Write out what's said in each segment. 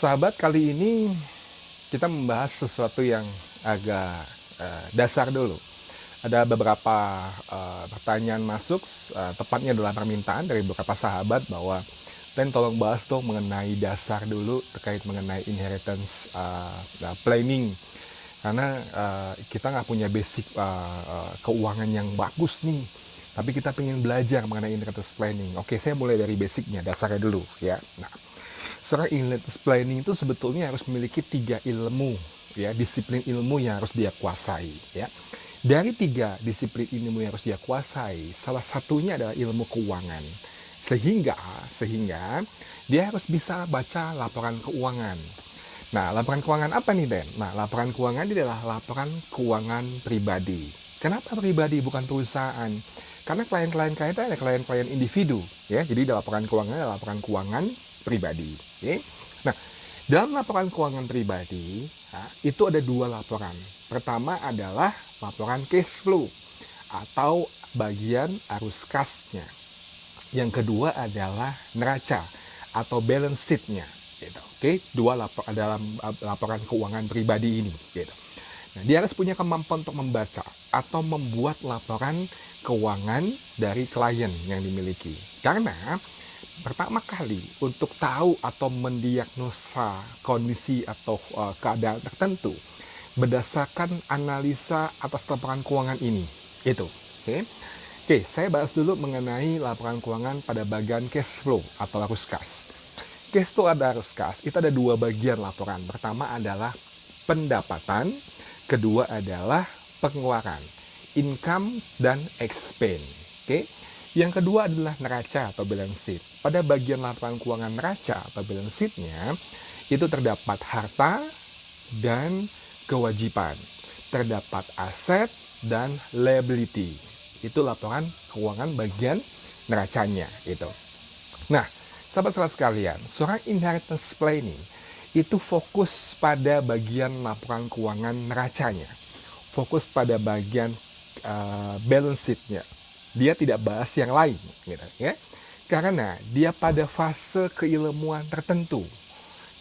Sahabat, kali ini kita membahas sesuatu yang agak dasar dulu. Ada beberapa pertanyaan masuk, tepatnya adalah permintaan dari beberapa sahabat bahwa Dan tolong bahas dong mengenai dasar dulu terkait mengenai inheritance planning. Karena kita nggak punya basic keuangan yang bagus nih, tapi kita pengen belajar mengenai inheritance planning. Oke, saya mulai dari basicnya, dasarnya dulu ya. Nah, seorang inheritance planning itu sebetulnya harus memiliki 3 ilmu, ya, disiplin ilmu yang harus dia kuasai, ya. Dari 3 disiplin ilmu yang harus dia kuasai, salah satunya adalah ilmu keuangan. Sehingga dia harus bisa baca laporan keuangan. Nah, laporan keuangan apa nih, Den? Nah, laporan keuangan ini adalah laporan keuangan pribadi. Kenapa pribadi bukan perusahaan? Karena klien-klien kita ada klien-klien individu, ya. Jadi laporan keuangan adalah laporan keuangan pribadi. Oke? Nah, dalam laporan keuangan pribadi, itu ada 2 laporan. Pertama adalah laporan cash flow atau bagian arus kasnya. Yang kedua adalah neraca atau balance sheet-nya. Gitu. Oke, dalam laporan keuangan pribadi ini. Gitu. Nah, dia harus punya kemampuan untuk membaca atau membuat laporan keuangan dari klien yang dimiliki. Karena pertama kali untuk tahu atau mendiagnosa kondisi atau keadaan tertentu berdasarkan analisa atas laporan keuangan ini. Itu. Oke. Oke, saya bahas dulu mengenai laporan keuangan pada bagian cash flow atau arus kas. Cash flow ada arus kas, itu ada 2 bagian laporan. Pertama adalah pendapatan, kedua adalah pengeluaran, income dan expense. Oke. Yang kedua adalah neraca atau balance sheet. Pada bagian laporan keuangan neraca atau balance sheet-nya, itu terdapat harta dan kewajiban, terdapat aset dan liability. Itu laporan keuangan bagian neracanya gitu. Nah, sahabat-sahabat sekalian, seorang inheritance planning itu fokus pada bagian laporan keuangan neracanya, fokus pada bagian balance sheet-nya. Dia tidak bahas yang lain, gitu ya. Karena dia pada fase keilmuan tertentu.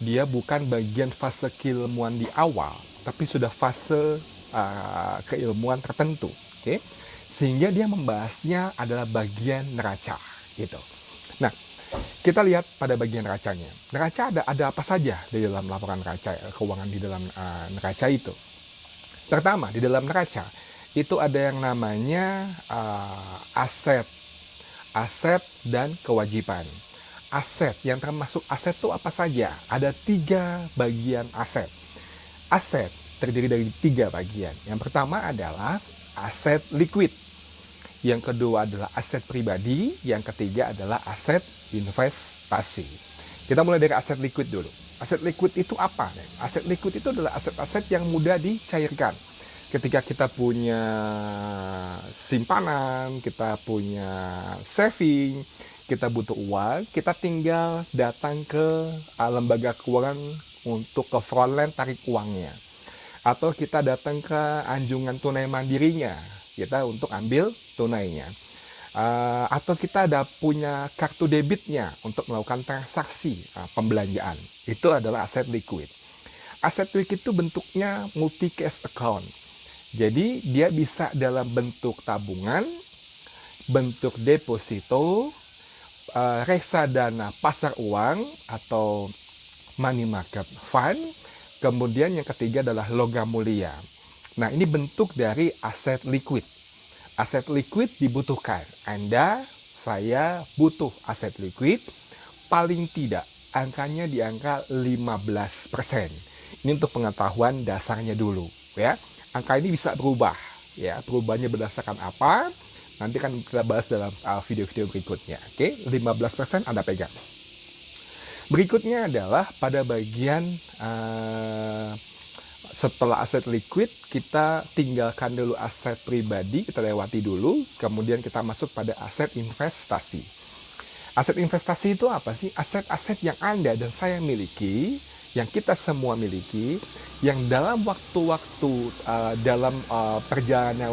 Dia bukan bagian fase keilmuan di awal, tapi sudah fase keilmuan tertentu, oke? Sehingga dia membahasnya adalah bagian neraca, gitu. Nah, kita lihat pada bagian neracanya. Neraca ada apa saja di dalam laporan neraca keuangan di dalam neraca itu. Pertama, di dalam neraca itu ada yang namanya aset dan kewajiban. Aset, yang termasuk aset itu apa saja? Ada 3 bagian aset. Aset terdiri dari 3 bagian. Yang pertama adalah aset liquid. Yang kedua adalah aset pribadi. Yang ketiga adalah aset investasi. Kita mulai dari aset liquid dulu. Aset liquid itu apa? Aset liquid itu adalah aset-aset yang mudah dicairkan. Ketika kita punya simpanan, kita punya saving, kita butuh uang, kita tinggal datang ke lembaga keuangan untuk ke frontline tarik uangnya. Atau kita datang ke anjungan tunai mandirinya, kita untuk ambil tunainya. Atau kita ada punya kartu debitnya untuk melakukan transaksi pembelanjaan. Itu adalah aset liquid. Aset liquid itu bentuknya multi cash account. Jadi dia bisa dalam bentuk tabungan, bentuk deposito, reksadana pasar uang atau money market fund. Kemudian yang ketiga adalah logam mulia. Nah, ini bentuk dari aset liquid. Aset liquid dibutuhkan. Anda, saya butuh aset liquid, paling tidak angkanya di angka 15%. Ini untuk pengetahuan dasarnya dulu, ya. Angka ini bisa berubah, ya. Perubahannya berdasarkan apa? Nanti kan kita bahas dalam video-video berikutnya. Oke, 15% Anda pegang. Berikutnya adalah pada bagian setelah aset liquid, kita tinggalkan dulu aset pribadi, kita lewati dulu, kemudian kita masuk pada aset investasi. Aset investasi itu apa sih? Aset-aset yang Anda dan saya miliki, yang kita semua miliki, yang dalam waktu-waktu, dalam perjalanan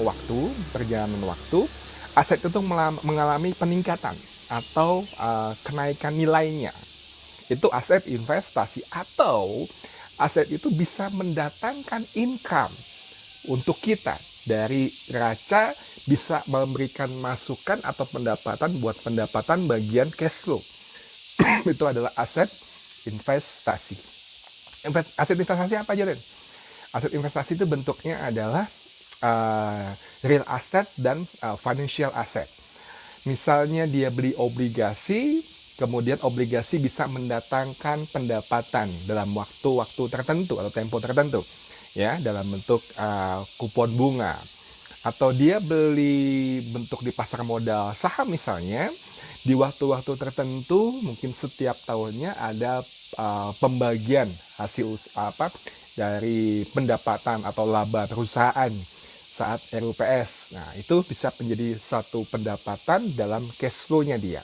waktu, aset itu mengalami peningkatan atau kenaikan nilainya. Itu aset investasi, atau aset itu bisa mendatangkan income untuk kita dari neraca, bisa memberikan masukan atau pendapatan buat pendapatan bagian cash flow. Itu adalah aset investasi. Aset investasi apa aja, Den? Aset investasi itu bentuknya adalah real asset dan financial asset. Misalnya dia beli obligasi, kemudian obligasi bisa mendatangkan pendapatan dalam waktu-waktu tertentu atau tempo tertentu, ya, dalam bentuk kupon bunga. Atau dia beli bentuk di pasar modal saham misalnya, di waktu-waktu tertentu, mungkin setiap tahunnya ada pembagian hasil dari pendapatan atau laba perusahaan saat RUPS. Nah, itu bisa menjadi satu pendapatan dalam cash flow-nya dia.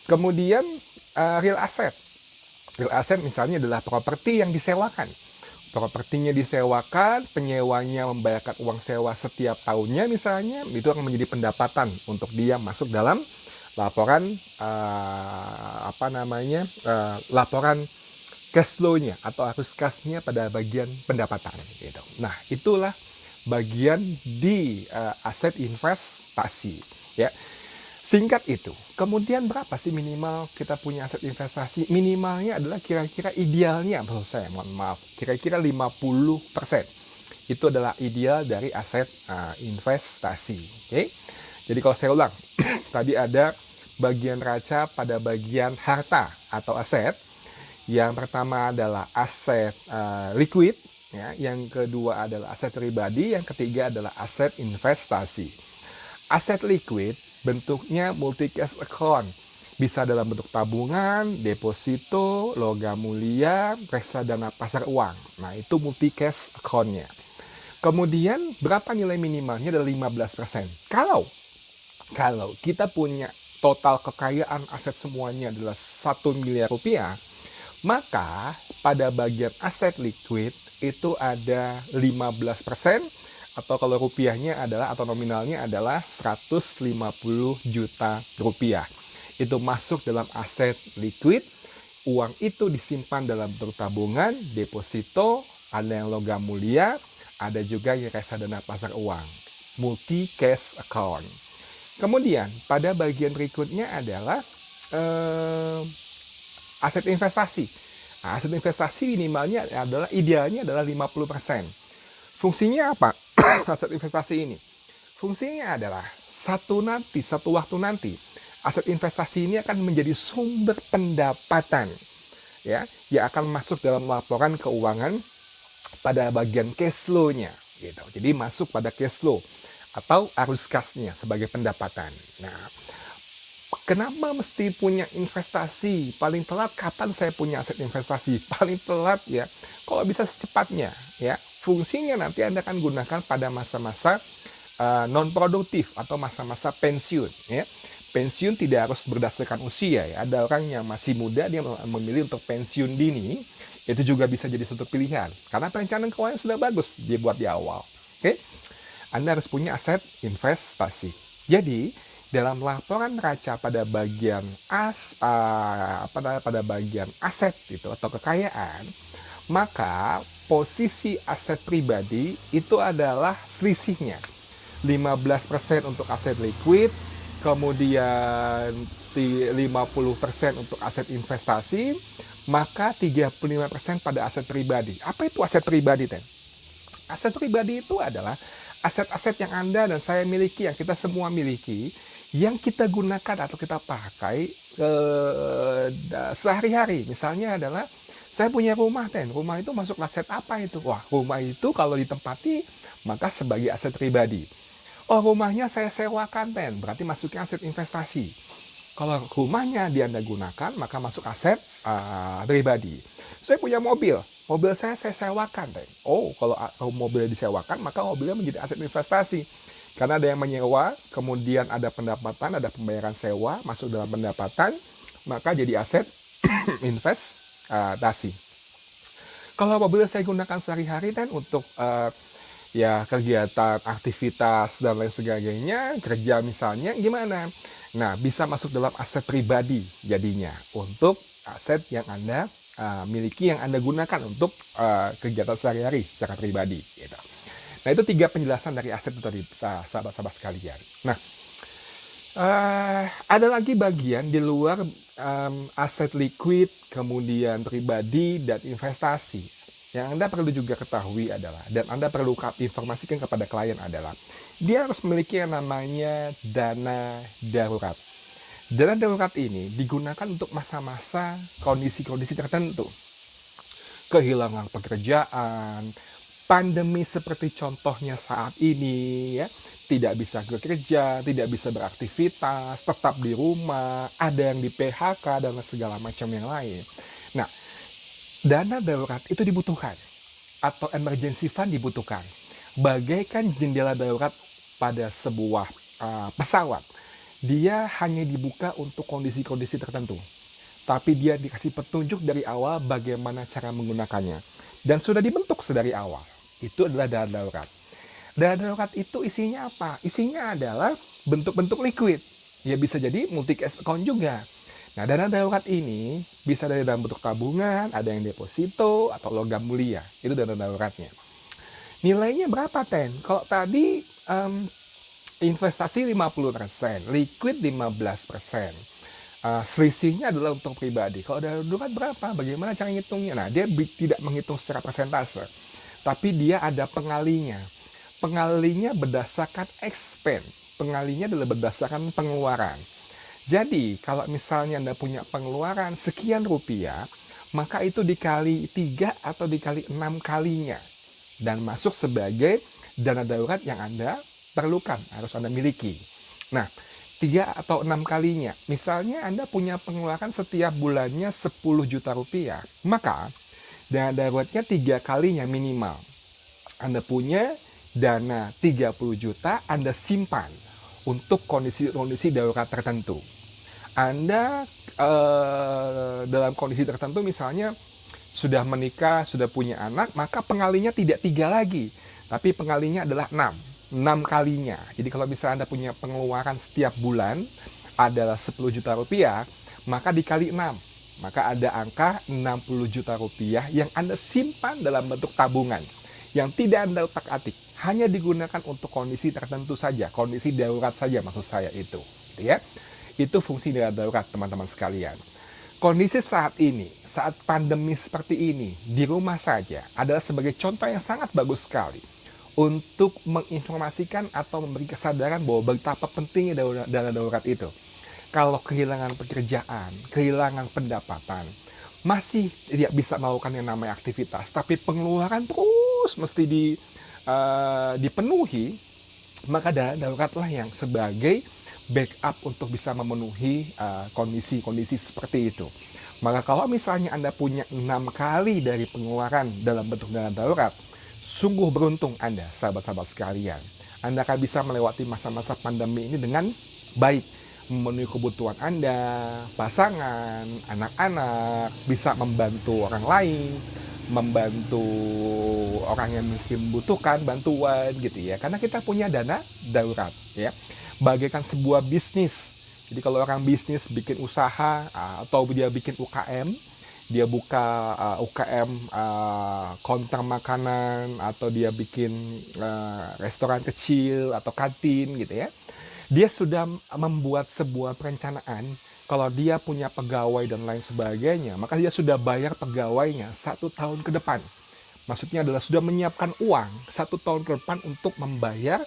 Kemudian real asset. Real asset misalnya adalah properti yang disewakan. Propertinya disewakan, penyewanya membayarkan uang sewa setiap tahunnya misalnya, itu akan menjadi pendapatan untuk dia masuk dalam laporan laporan cash flow-nya atau arus kas-nya pada bagian pendapatan gitu. Nah, itulah bagian di aset investasi, ya. Singkat itu, kemudian berapa sih minimal kita punya aset investasi? Minimalnya adalah kira-kira idealnya, menurut saya, mohon maaf, kira-kira 50%. Itu adalah ideal dari aset investasi. Oke? Jadi kalau saya ulang, tadi ada bagian neraca pada bagian harta atau aset. Yang pertama adalah aset liquid, ya. Yang kedua adalah aset pribadi, yang ketiga adalah aset investasi. Aset liquid bentuknya multi cash account, bisa dalam bentuk tabungan, deposito, logam mulia, reksadana pasar uang. Nah, itu multi cash account-nya. Kemudian berapa nilai minimalnya? Adalah 15%. Kalau kita punya total kekayaan aset semuanya adalah 1 miliar rupiah, maka pada bagian aset liquid itu ada 15%, atau kalau rupiahnya adalah, atau nominalnya adalah 150 juta rupiah. Itu masuk dalam aset liquid. Uang itu disimpan dalam bentuk tabungan, deposito, ada yang logam mulia, ada juga yang reksadana pasar uang. Multi cash account. Kemudian pada bagian berikutnya adalah aset investasi. Nah, aset investasi minimalnya adalah, idealnya adalah 50%. Fungsinya apa aset investasi ini? Fungsinya adalah satu waktu nanti aset investasi ini akan menjadi sumber pendapatan, ya, yang akan masuk dalam laporan keuangan pada bagian cash flow-nya gitu. Jadi masuk pada cash flow atau arus kasnya sebagai pendapatan. Nah, kenapa mesti punya investasi? Paling telat kapan saya punya aset investasi? Paling telat ya, kalau bisa secepatnya ya. Fungsinya nanti Anda akan gunakan pada masa-masa non produktif atau masa-masa pensiun ya. Pensiun tidak harus berdasarkan usia ya. Ada orang yang masih muda dia memilih untuk pensiun dini, itu juga bisa jadi satu pilihan. Karena perencanaan keuangan sudah bagus dia buat di awal. Oke? Anda harus punya aset investasi. Jadi, dalam laporan neraca pada bagian pada bagian aset itu atau kekayaan, maka posisi aset pribadi itu adalah selisihnya. 15% untuk aset liquid, kemudian 50% untuk aset investasi, maka 35% pada aset pribadi. Apa itu aset pribadi, Ten? Aset pribadi itu adalah aset-aset yang Anda dan saya miliki, yang kita semua miliki, yang kita gunakan atau kita pakai sehari-hari. Misalnya adalah, saya punya rumah, Ten. Rumah itu masuk aset apa itu? Wah, rumah itu kalau ditempati, maka sebagai aset pribadi. Oh, rumahnya saya sewakan, Ten. Berarti masuknya aset investasi. Kalau rumahnya dia Anda gunakan, maka masuk aset pribadi. Saya punya mobil. Mobil saya sewakan, Ten. Oh, kalau mobilnya disewakan, maka mobilnya menjadi aset investasi. Karena ada yang menyewa, kemudian ada pendapatan, ada pembayaran sewa, masuk dalam pendapatan, maka jadi aset investasi. Kalau mobil saya gunakan sehari-hari, Ten, untuk ya kegiatan, aktivitas, dan lain sebagainya, kerja misalnya, gimana? Nah, bisa masuk dalam aset pribadi jadinya untuk aset yang Anda miliki, yang Anda gunakan untuk kegiatan sehari-hari secara pribadi gitu. Nah, itu 3 penjelasan dari aset itu tadi, sahabat-sahabat sekalian. Nah, ada lagi bagian di luar aset liquid, kemudian pribadi dan investasi. Yang Anda perlu juga ketahui adalah, dan Anda perlu informasikan kepada klien adalah, dia harus memiliki yang namanya dana darurat. Dana darurat ini digunakan untuk masa-masa kondisi-kondisi tertentu. Kehilangan pekerjaan, pandemi seperti contohnya saat ini ya, tidak bisa bekerja, tidak bisa beraktivitas, tetap di rumah, ada yang di PHK dan segala macam yang lain. Nah, dana darurat itu dibutuhkan atau emergency fund dibutuhkan. Bagaikan jendela darurat pada sebuah pesawat. Dia hanya dibuka untuk kondisi-kondisi tertentu. Tapi dia dikasih petunjuk dari awal bagaimana cara menggunakannya. Dan sudah dibentuk sedari awal. Itu adalah dana darurat. Dana darurat itu isinya apa? Isinya adalah bentuk-bentuk liquid. Ya bisa jadi multi cash account juga. Nah, dana darurat ini bisa dari dalam bentuk tabungan, ada yang deposito, atau logam mulia. Itu dana daruratnya. Nilainya berapa, Ten? Kalau tadi investasi 50%, liquid 15%. Selisihnya adalah untuk pribadi. Kalau dana darurat berapa? Bagaimana cara ngitungnya? Nah, dia tidak menghitung secara persentase. Tapi dia ada pengalinya. Pengalinya berdasarkan expense. Pengalinya adalah berdasarkan pengeluaran. Jadi, kalau misalnya Anda punya pengeluaran sekian rupiah, maka itu dikali 3 atau dikali 6 kalinya. Dan masuk sebagai dana darurat yang Anda perlukan, harus Anda miliki. Nah, 3 atau 6 kalinya. Misalnya Anda punya pengeluaran setiap bulannya 10 juta rupiah, maka dana daruratnya 3 kalinya minimal. Anda punya dana 30 juta, Anda simpan untuk kondisi-kondisi darurat tertentu. Anda dalam kondisi tertentu misalnya sudah menikah, sudah punya anak, maka pengalinya tidak 3 lagi, tapi pengalinya adalah 6. 6 kalinya. Jadi kalau misalnya Anda punya pengeluaran setiap bulan adalah 10 juta rupiah, maka dikali 6. Maka ada angka 60 juta rupiah yang Anda simpan dalam bentuk tabungan. Yang tidak Anda utak-atik, hanya digunakan untuk kondisi tertentu saja, kondisi darurat saja maksud saya itu. Ya. Itu fungsi dana darurat, teman-teman sekalian. Kondisi saat ini, saat pandemi seperti ini, di rumah saja, adalah sebagai contoh yang sangat bagus sekali untuk menginformasikan atau memberi kesadaran bahwa betapa pentingnya dana darurat itu. Kalau kehilangan pekerjaan, kehilangan pendapatan, masih tidak bisa melakukan yang namanya aktivitas, tapi pengeluaran terus mesti dipenuhi, maka dana daruratlah yang sebagai backup untuk bisa memenuhi kondisi-kondisi seperti itu. Maka kalau misalnya Anda punya 6 kali dari pengeluaran dalam bentuk dana darurat, sungguh beruntung Anda, sahabat-sahabat sekalian. Anda akan bisa melewati masa-masa pandemi ini dengan baik, memenuhi kebutuhan Anda, pasangan, anak-anak, bisa membantu orang lain, membantu orang yang masih membutuhkan bantuan gitu ya. Karena kita punya dana darurat ya. Bagaikan sebuah bisnis. Jadi kalau orang bisnis bikin usaha atau dia bikin UKM, dia buka UKM counter makanan atau dia bikin restoran kecil atau kantin gitu ya. Dia sudah membuat sebuah perencanaan kalau dia punya pegawai dan lain sebagainya, maka dia sudah bayar pegawainya 1 tahun ke depan. Maksudnya adalah sudah menyiapkan uang 1 tahun ke depan untuk membayar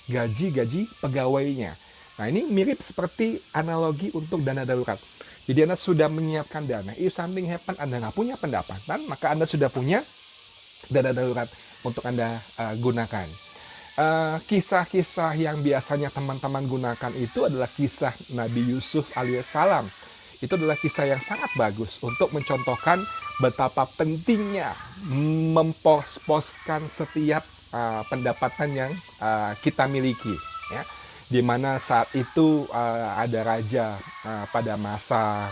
gaji pegawainya. Nah, ini mirip seperti analogi untuk dana darurat. Jadi Anda sudah menyiapkan dana. If something happen, Anda nggak punya pendapatan, maka Anda sudah punya dana darurat untuk Anda gunakan. Kisah-kisah yang biasanya teman-teman gunakan itu adalah kisah Nabi Yusuf alaihissalam. Itu adalah kisah yang sangat bagus untuk mencontohkan betapa pentingnya mempos-poskan setiap pendapatan yang kita miliki ya, di mana saat itu ada raja pada masa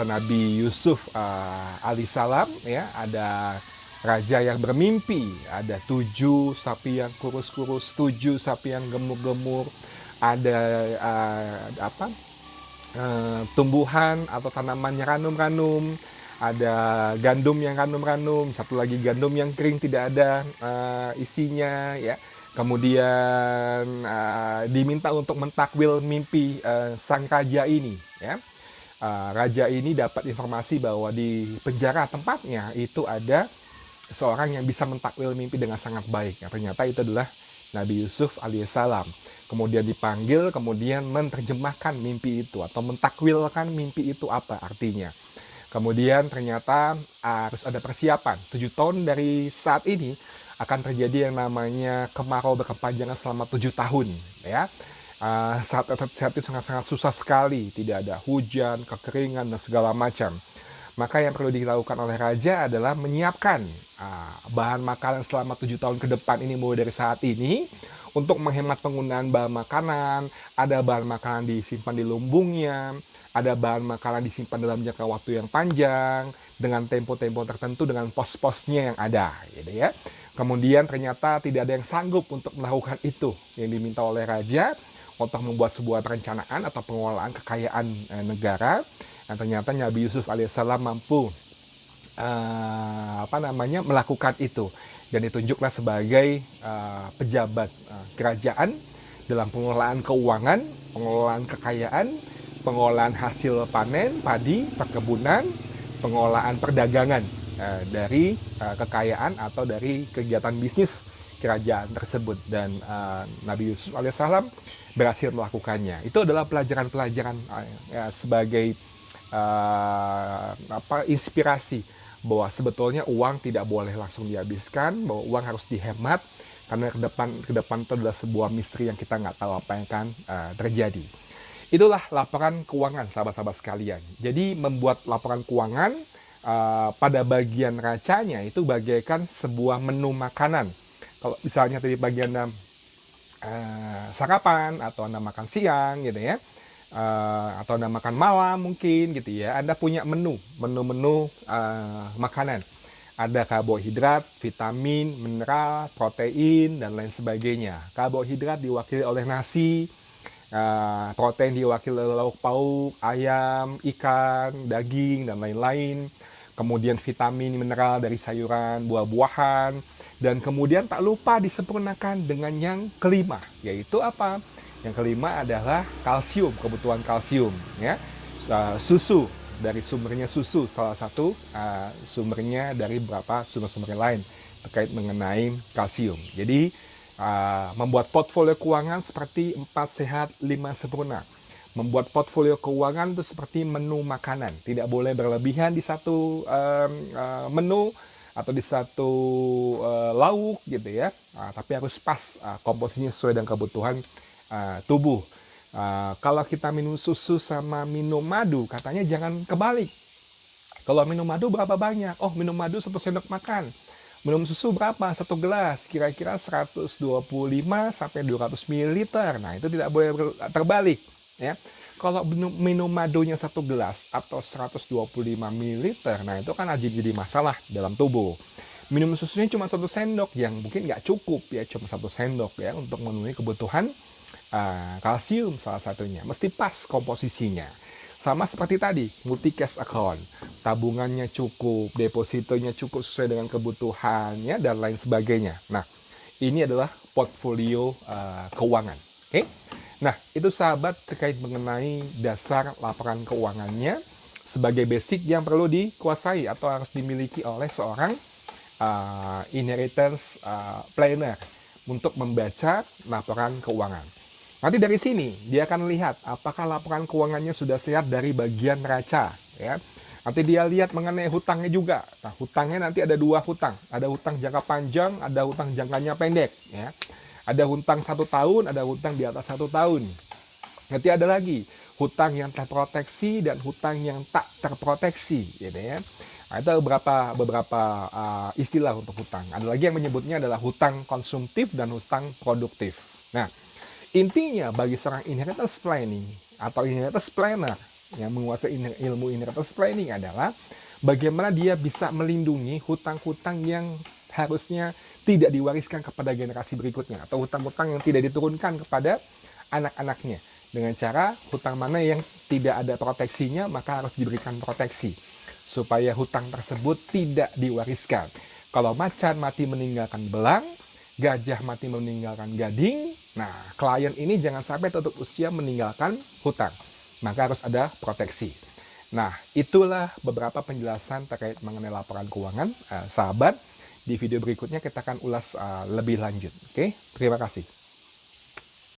Nabi Yusuf alaihissalam ya, ada raja yang bermimpi, ada 7 sapi yang kurus-kurus, 7 sapi yang gemuk-gemuk, ada tumbuhan atau tanaman yang ranum-ranum, ada gandum yang ranum-ranum, satu lagi gandum yang kering tidak ada isinya ya. Kemudian diminta untuk mentakwil mimpi sang raja ini ya. Raja ini dapat informasi bahwa di penjara tempatnya itu ada seorang yang bisa mentakwil mimpi dengan sangat baik. Ya, ternyata itu adalah Nabi Yusuf alaihissalam. Kemudian dipanggil, kemudian menerjemahkan mimpi itu atau mentakwilkan mimpi itu apa artinya. Kemudian ternyata harus ada persiapan. 7 tahun dari saat ini akan terjadi yang namanya kemarau berkepanjangan selama 7 tahun. Ya, saat itu sangat-sangat susah sekali, tidak ada hujan, kekeringan dan segala macam. Maka yang perlu dilakukan oleh raja adalah menyiapkan bahan makanan selama 7 tahun ke depan ini mulai dari saat ini untuk menghemat penggunaan bahan makanan. Ada bahan makanan disimpan di lumbungnya, ada bahan makanan disimpan dalam jangka waktu yang panjang dengan tempo-tempo tertentu dengan pos-posnya yang ada, gitu ya. Kemudian ternyata tidak ada yang sanggup untuk melakukan itu yang diminta oleh raja untuk membuat sebuah perencanaan atau pengelolaan kekayaan negara. Dan ternyata Nabi Yusuf alaihissalam mampu melakukan itu dan ditunjuklah sebagai pejabat kerajaan dalam pengelolaan keuangan, pengelolaan kekayaan, pengelolaan hasil panen, padi, perkebunan, pengelolaan perdagangan dari kekayaan atau dari kegiatan bisnis kerajaan tersebut. Dan Nabi Yusuf alaihissalam berhasil melakukannya. Itu adalah pelajaran-pelajaran sebagai inspirasi bahwa sebetulnya uang tidak boleh langsung dihabiskan, bahwa uang harus dihemat karena ke depan itu adalah sebuah misteri yang kita nggak tahu apa yang akan terjadi. Itulah laporan keuangan, sahabat-sahabat sekalian. Jadi membuat laporan keuangan pada bagian racanya itu bagaikan sebuah menu makanan. Kalau misalnya tadi bagian sarapan atau Anda makan siang gitu ya, atau Anda makan malam mungkin gitu ya, Anda punya menu makanan. Ada karbohidrat, vitamin, mineral, protein, dan lain sebagainya. Karbohidrat diwakili oleh nasi, protein diwakili oleh lauk pauk, ayam, ikan, daging, dan lain-lain. Kemudian vitamin, mineral dari sayuran, buah-buahan. Dan kemudian tak lupa disempurnakan dengan yang kelima, yaitu apa? Yang kelima adalah kalsium, kebutuhan kalsium. Ya. Susu, dari sumbernya susu, salah satu sumbernya dari beberapa sumber-sumber lain terkait mengenai kalsium. Jadi membuat portfolio keuangan seperti 4 sehat 5 sempurna. Membuat portfolio keuangan itu seperti menu makanan, tidak boleh berlebihan di satu menu atau di satu lauk gitu ya, tapi harus pas komposisinya sesuai dengan kebutuhan tubuh. Kalau kita minum susu sama minum madu, katanya jangan kebalik. Kalau minum madu berapa banyak? Oh, minum madu 1 sendok makan. Minum susu berapa? 1 gelas, kira-kira 125 sampai 200 ml. Nah, itu tidak boleh terbalik, ya. Kalau minum madunya 1 gelas atau 125 ml, nah itu kan jadi masalah dalam tubuh. Minum susunya cuma 1 sendok, yang mungkin nggak cukup ya, cuma 1 sendok ya untuk memenuhi kebutuhan kalsium salah satunya. Mesti pas komposisinya. Sama seperti tadi, multi cash account, tabungannya cukup, depositonya cukup sesuai dengan kebutuhannya, dan lain sebagainya. Nah, ini adalah portfolio keuangan. Oke? Nah, itu sahabat terkait mengenai dasar laporan keuangannya sebagai basic yang perlu dikuasai atau harus dimiliki oleh seorang inheritance planner untuk membaca laporan keuangan. Nanti dari sini dia akan lihat apakah laporan keuangannya sudah sehat dari bagian neraca, ya. Nanti dia lihat mengenai hutangnya juga. Nah, hutangnya nanti ada 2 hutang, ada hutang jangka panjang, ada hutang jangkanya pendek, ya. Ada hutang 1 tahun, ada hutang di atas 1 tahun. Nanti ada lagi hutang yang terproteksi dan hutang yang tak terproteksi, gitu ya. Nah, itu beberapa istilah untuk hutang. Ada lagi yang menyebutnya adalah hutang konsumtif dan hutang produktif. Nah, intinya bagi seorang inheritance planning atau inheritance planner yang menguasai ilmu inheritance planning adalah bagaimana dia bisa melindungi hutang-hutang yang harusnya tidak diwariskan kepada generasi berikutnya atau hutang-hutang yang tidak diturunkan kepada anak-anaknya. Dengan cara hutang mana yang tidak ada proteksinya maka harus diberikan proteksi supaya hutang tersebut tidak diwariskan. Kalau macan mati meninggalkan belang, gajah mati meninggalkan gading, nah klien ini jangan sampai tutup usia meninggalkan hutang. Maka harus ada proteksi. Nah, itulah beberapa penjelasan terkait mengenai laporan keuangan. Sahabat, di video berikutnya kita akan ulas lebih lanjut. Oke, terima kasih.